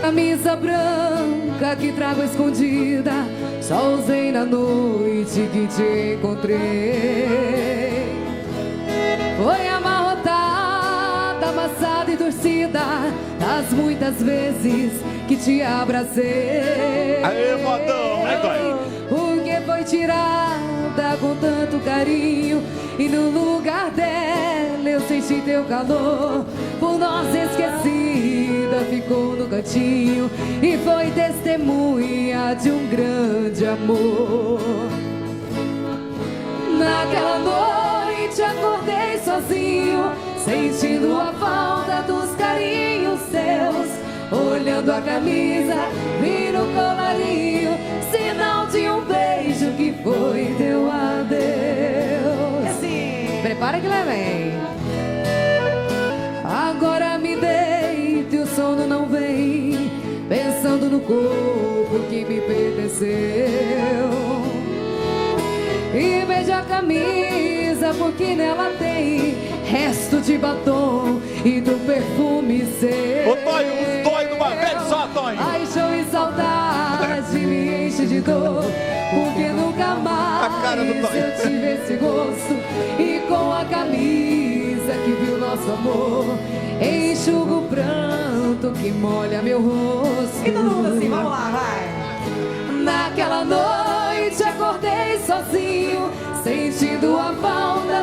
Camisa branca que trago escondida, só usei na noite que te encontrei. Foi amarrotada, amassada e torcida das muitas vezes que te abracei. Aê, modão, é dói. Porque foi tirada com tanto carinho e no lugar dela eu senti teu calor. Por nós esquecida ficou no cantinho e foi testemunha de um grande amor. Naquela noite acordei sozinho, sentindo a falta dos carinhos seus. Olhando a camisa, vi no colarinho sinal de um beijo que foi teu adeus. Assim. Prepara que lá vem. Agora me deito e o sono não vem, pensando no corpo que me pertenceu. E vejo a camisa porque nela tem resto de batom e do perfume seu. Ô Tonho, os dois numa vez só, Tonho. Paixão e saudade me enche de dor, porque nunca mais eu tive esse gosto. E com a camisa que viu nosso amor, enxugo o pranto que molha meu rosto. E todo mundo assim, vamos lá, vai. Naquela noite acordei sozinho, sentindo a falta